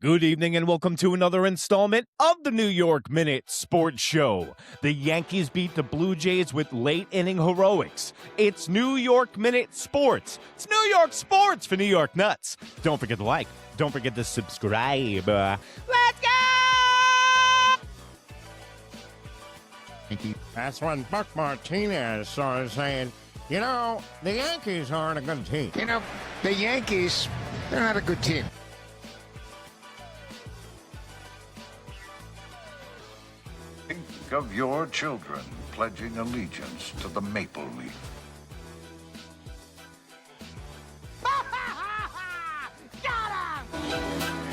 Good evening and welcome to another installment of the New York Minute Sports Show. The Yankees beat the Blue Jays with late-inning heroics. It's New York Minute Sports. It's New York sports for New York nuts. Don't forget to like. Don't forget to subscribe. Let's go! That's when Buck Martinez started saying, you know, the Yankees aren't a good team. You know, the Yankees, they're not a good team. Think of your children pledging allegiance to the maple leaf.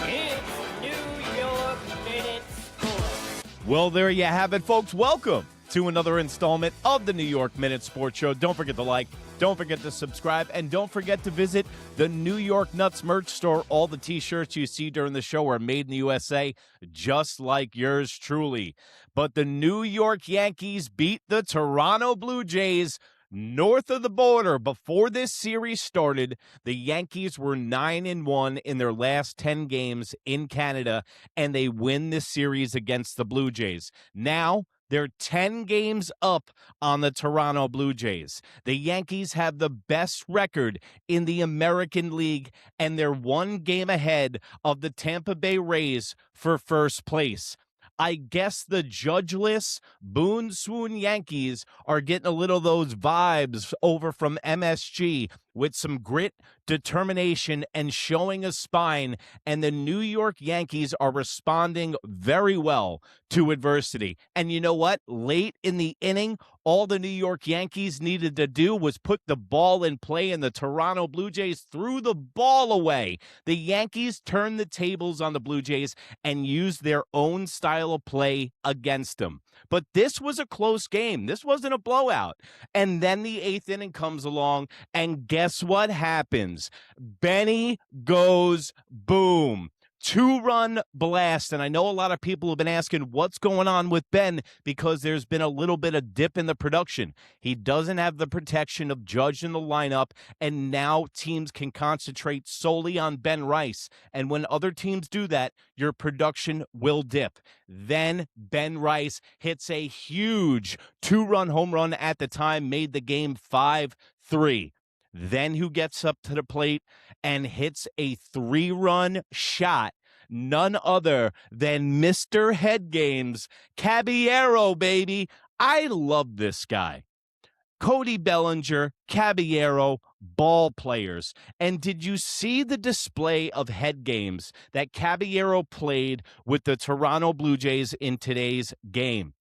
It's New York Minute Sports. Well, there you have it, folks. Welcome to another installment of the New York Minute Sports Show. Don't forget to like, don't forget to subscribe, and don't forget to visit the New York Nuts merch store. All the t-shirts you see during the show are made in the USA, just like yours truly. But the New York Yankees beat the Toronto Blue Jays north of the border. Before this series started, the Yankees were 9-1 in their last 10 games in Canada, and they win this series against the Blue Jays. Now, they're 10 games up on the Toronto Blue Jays. The Yankees have the best record in the American League, and they're one game ahead of the Tampa Bay Rays for first place. I guess the judgeless Boone Swoon Yankees are getting a little of those vibes over from MSG with some grit, determination, and showing a spine, and the New York Yankees are responding very well to adversity. And you know what? Late in the inning, all the New York Yankees needed to do was put the ball in play, and the Toronto Blue Jays threw the ball away. The Yankees turned the tables on the Blue Jays and used their own style of play against them. But this was a close game. This wasn't a blowout. And then the eighth inning comes along, and guess what happens? Benny goes boom. 2-run blast. And I know a lot of people have been asking what's going on with Ben because there's been a little bit of dip in the production. He doesn't have the protection of Judge in the lineup, and now teams can concentrate solely on Ben Rice. And when other teams do that, your production will dip. Then Ben Rice hits a huge 2-run home run at the time, made the game 5-3. Then who gets up to the plate and hits a 3-run shot? None other than Mr. Head Games, Caballero, baby. I love this guy. Cody Bellinger, Caballero, ball players. And did you see the display of head games that Caballero played with the Toronto Blue Jays in today's game?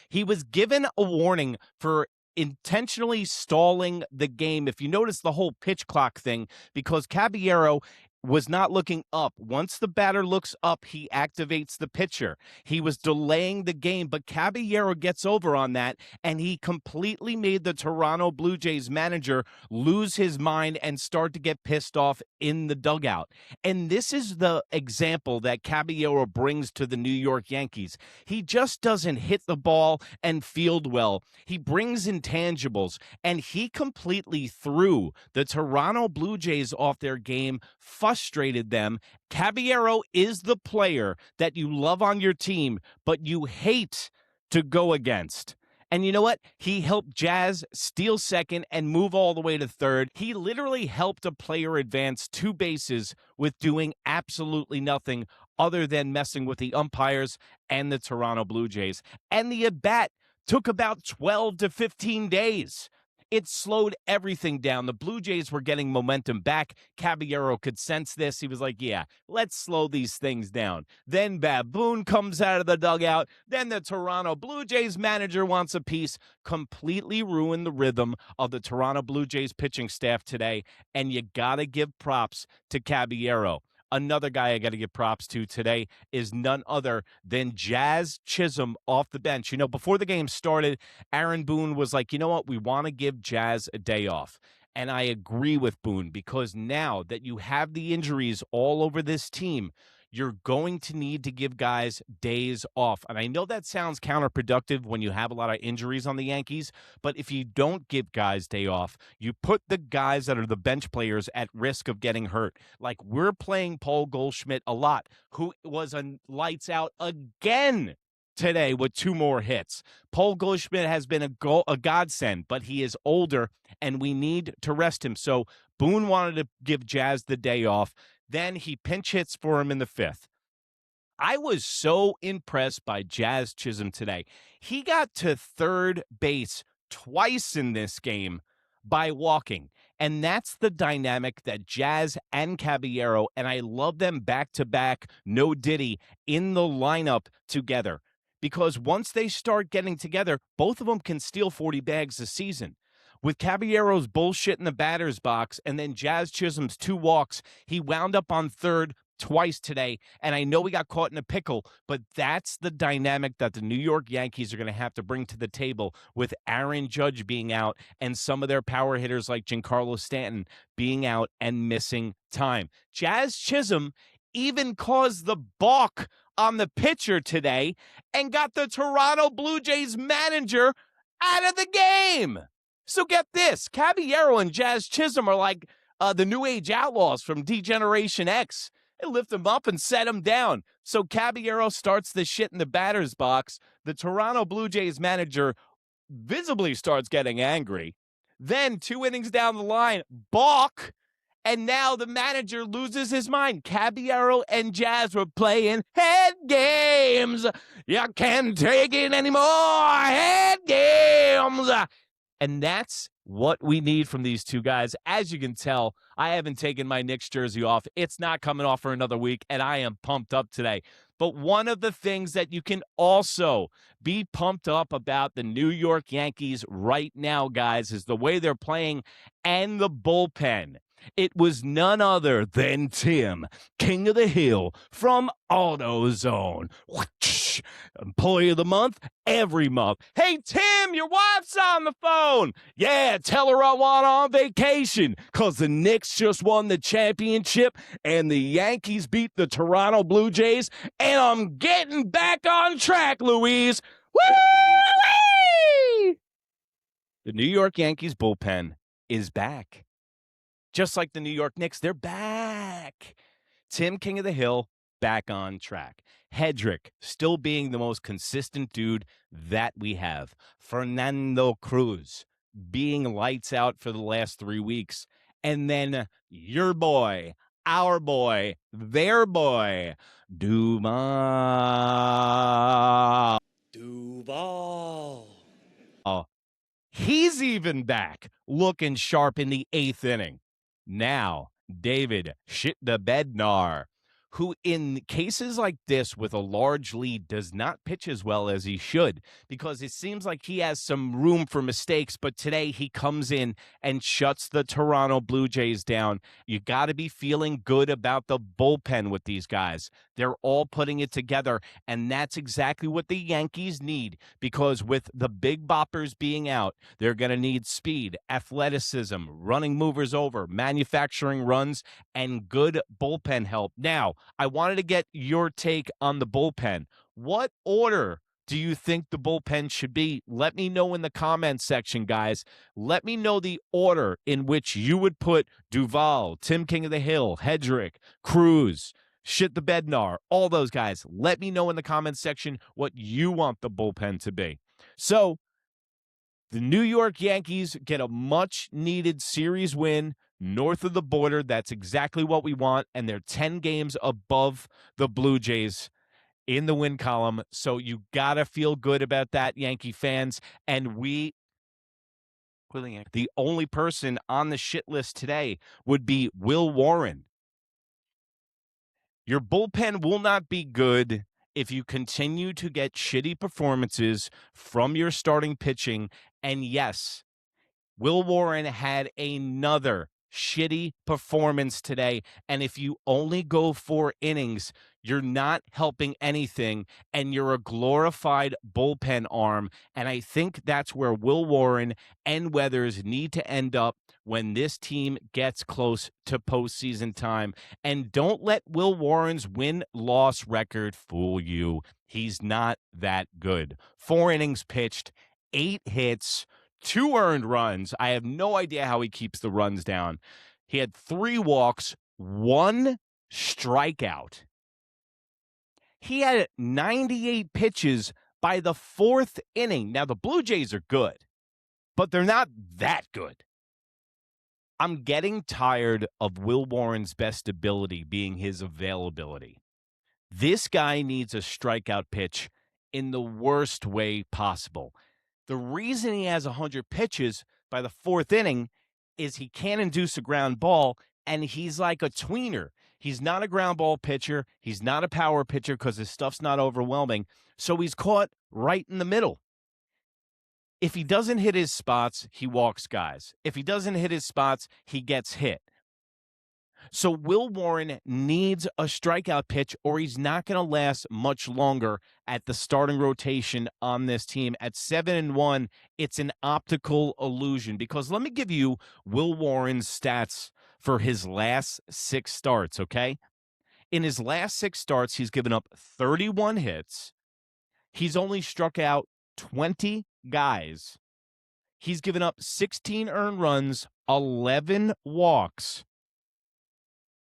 He was given a warning for intentionally stalling the game. If you notice the whole pitch clock thing, because Caballero was not looking up. Once the batter looks up, he activates the pitcher. He was delaying the game, but Caballero gets over on that, and he completely made the Toronto Blue Jays manager lose his mind and start to get pissed off in the dugout. And this is the example that Caballero brings to the New York Yankees. He just doesn't hit the ball and field well. He brings intangibles, and he completely threw the Toronto Blue Jays off their game, frustrated them. Caballero is the player that you love on your team, but you hate to go against. And you know what? He helped Jazz steal second and move all the way to third. He literally helped a player advance 2 bases with doing absolutely nothing other than messing with the umpires and the Toronto Blue Jays. And the at-bat took about 12 to 15 days. It slowed everything down. The Blue Jays were getting momentum back. Caballero could sense this. He was like, yeah, let's slow these things down. Then Baboon comes out of the dugout. Then the Toronto Blue Jays manager wants a piece. Completely ruined the rhythm of the Toronto Blue Jays pitching staff today. And you got to give props to Caballero. Another guy I got to give props to today is none other than Jazz Chisholm off the bench. You know, before the game started, Aaron Boone was like, you know what, we want to give Jazz a day off. And I agree with Boone, because now that you have the injuries all over this team, you're going to need to give guys days off. And I know that sounds counterproductive when you have a lot of injuries on the Yankees, but if you don't give guys day off, you put the guys that are the bench players at risk of getting hurt. Like, we're playing Paul Goldschmidt a lot, who was on lights out again today with 2 more hits. Paul Goldschmidt has been a godsend, but he is older, and we need to rest him. So Boone wanted to give Jazz the day off. Then he pinch hits for him in the 5th. I was so impressed by Jazz Chisholm today. He got to third base twice in this game by walking. And that's the dynamic that Jazz and Caballero, and I love them back-to-back, no Diddy, in the lineup together. Because once they start getting together, both of them can steal 40 bags a season. With Caballero's bullshit in the batter's box and then Jazz Chisholm's 2 walks, he wound up on third twice today. And I know we got caught in a pickle, but that's the dynamic that the New York Yankees are going to have to bring to the table with Aaron Judge being out and some of their power hitters like Giancarlo Stanton being out and missing time. Jazz Chisholm even caused the balk on the pitcher today and got the Toronto Blue Jays manager out of the game. So get this, Caballero and Jazz Chisholm are like the New Age Outlaws from D-Generation X. They lift them up and set them down. So Caballero starts the shit in the batter's box. The Toronto Blue Jays manager visibly starts getting angry. Then 2 innings down the line, balk. And now the manager loses his mind. Caballero and Jazz were playing head games. You can't take it anymore. Head games. And that's what we need from these 2 guys. As you can tell, I haven't taken my Knicks jersey off. It's not coming off for another week, and I am pumped up today. But one of the things that you can also be pumped up about the New York Yankees right now, guys, is the way they're playing and the bullpen. It was none other than Tim, King of the Hill, from AutoZone. Employee of the month every month. Hey, Tim, your wife's on the phone. Yeah, tell her I want on vacation because the Knicks just won the championship and the Yankees beat the Toronto Blue Jays, and I'm getting back on track, Louise. Woo-wee! The New York Yankees bullpen is back. Just like the New York Knicks, they're back. Tim, King of the Hill, back on track. Hedrick still being the most consistent dude that we have. Fernando Cruz being lights out for the last 3 weeks. And then your boy, our boy, their boy, Duval. He's even back, looking sharp in the 8th inning. Now, David Shit the Bednar, who in cases like this with a large lead does not pitch as well as he should because it seems like he has some room for mistakes, but today he comes in and shuts the Toronto Blue Jays down. You got to be feeling good about the bullpen with these guys. They're all putting it together, and that's exactly what the Yankees need because with the big boppers being out, they're going to need speed, athleticism, running movers over, manufacturing runs, and good bullpen help. Now, I wanted to get your take on the bullpen. What order do you think the bullpen should be? Let me know in the comments section, guys. Let me know the order in which you would put Duval, Tim King of the Hill, Hedrick, Cruz, Shit the Bednar, all those guys. Let me know in the comments section what you want the bullpen to be. So, the New York Yankees get a much-needed series win north of the border. That's exactly what we want, and they're 10 games above the Blue Jays in the win column. So you got to feel good about that, Yankee fans. And the only person on the shit list today would be Will Warren. Your bullpen will not be good if you continue to get shitty performances from your starting pitching. And yes, Will Warren had another shitty performance today. And if you only go 4 innings, you're not helping anything, and you're a glorified bullpen arm. And I think that's where Will Warren and Weathers need to end up when this team gets close to postseason time. And don't let Will Warren's win-loss record fool you. He's not that good. 4 innings pitched, 8 hits, 2 earned runs. I have no idea how he keeps the runs down. He had 3 walks, 1 strikeout. He had 98 pitches by the 4th inning. Now, the Blue Jays are good, but they're not that good. I'm getting tired of Will Warren's best ability being his availability. This guy needs a strikeout pitch in the worst way possible. The reason he has 100 pitches by the 4th inning is he can't induce a ground ball, and he's like a tweener. He's not a ground ball pitcher. He's not a power pitcher because his stuff's not overwhelming. So he's caught right in the middle. If he doesn't hit his spots, he walks guys. If he doesn't hit his spots, he gets hit. So Will Warren needs a strikeout pitch, or he's not going to last much longer at the starting rotation on this team. At 7-1, it's an optical illusion, because let me give you Will Warren's stats for his last 6 starts, okay? In his last 6 starts, he's given up 31 hits. He's only struck out 20 guys. He's given up 16 earned runs, 11 walks.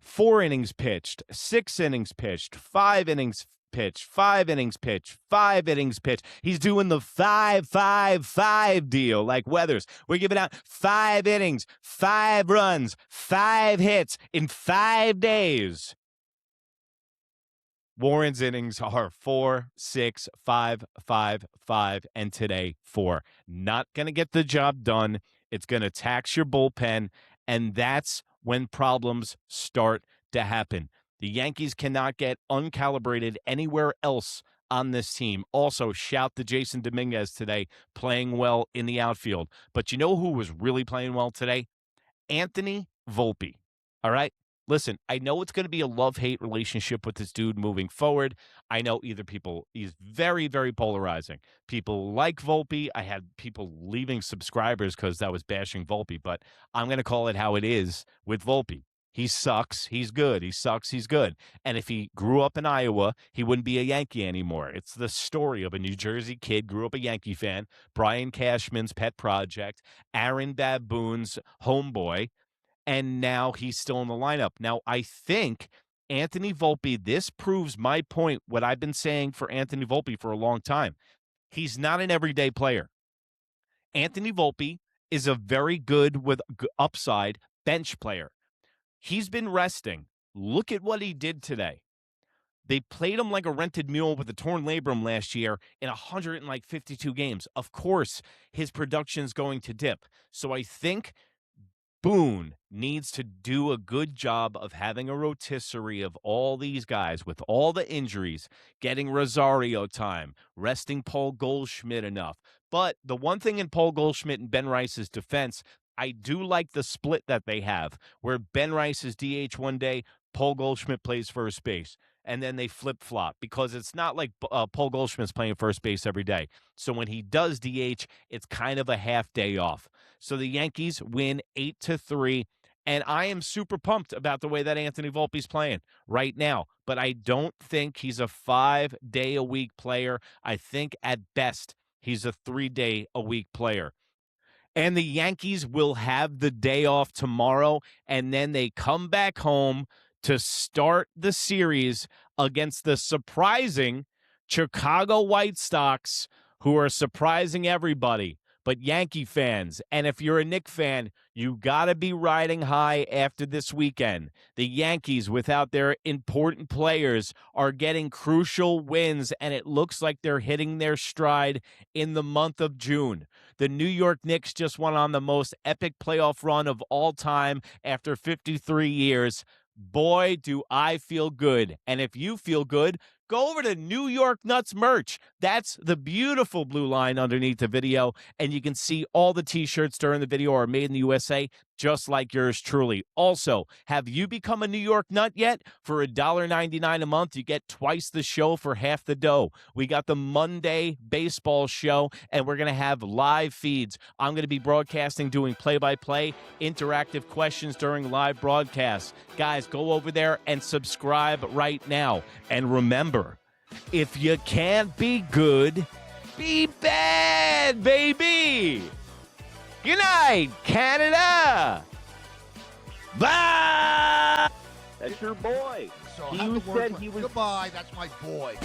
4 innings pitched, 6 innings pitched, 5 innings pitched, 5 innings pitched, 5 innings pitched. He's doing the 5-5-5 deal like Weathers. We're giving out 5 innings, 5 runs, 5 hits in 5 days. Warren's innings are 4, 6, 5, 5, 5, and today 4. Not going to get the job done. It's going to tax your bullpen, and that's when problems start to happen. The Yankees cannot get uncalibrated anywhere else on this team. Also, shout to Jason Dominguez today, playing well in the outfield. But you know who was really playing well today? Anthony Volpe. All right? Listen, I know it's going to be a love-hate relationship with this dude moving forward. I know he's very, very polarizing. People like Volpe. I had people leaving subscribers because that was bashing Volpe, but I'm going to call it how it is with Volpe. He sucks, he's good. He sucks, he's good. And if he grew up in Iowa, he wouldn't be a Yankee anymore. It's the story of a New Jersey kid, grew up a Yankee fan, Brian Cashman's pet project, Aaron Baboon's homeboy, and now he's still in the lineup. Now, I think Anthony Volpe, this proves my point, what I've been saying for Anthony Volpe for a long time. He's not an everyday player. Anthony Volpe is a very good with upside bench player. He's been resting. Look at what he did today. They played him like a rented mule with a torn labrum last year in 152 games. Of course, his production's going to dip. So I think Boone needs to do a good job of having a rotisserie of all these guys with all the injuries, getting Rosario time, resting Paul Goldschmidt enough. But the one thing in Paul Goldschmidt and Ben Rice's defense, I do like the split that they have, where Ben Rice is DH one day, Paul Goldschmidt plays first base, and then they flip-flop, because it's not like Paul Goldschmidt's playing first base every day. So when he does DH, it's kind of a half day off. So the Yankees win 8-3, and I am super pumped about the way that Anthony Volpe's playing right now. But I don't think he's a 5-day-a-week player. I think at best he's a 3-day-a-week player. And the Yankees will have the day off tomorrow, and then they come back home to start the series against the surprising Chicago White Sox, who are surprising everybody but Yankee fans. And if you're a Knicks fan, you got to be riding high after this weekend. The Yankees, without their important players, are getting crucial wins, and it looks like they're hitting their stride in the month of June. The New York Knicks just went on the most epic playoff run of all time after 53 years. Boy, do I feel good. And if you feel good, go over to New York Nuts merch. That's the beautiful blue line underneath the video, and you can see all the T-shirts during the video are made in the USA, just like yours truly. Also, have you become a New York Nut yet? For $1.99 a month, you get twice the show for half the dough. We got the Monday baseball show, and we're going to have live feeds. I'm going to be broadcasting, doing play-by-play, interactive questions during live broadcasts. Guys, go over there and subscribe right now. And remember, if you can't be good, be bad, baby! Good night, Canada! Bye! That's your boy. So You how the said word he was- Goodbye, that's my boy.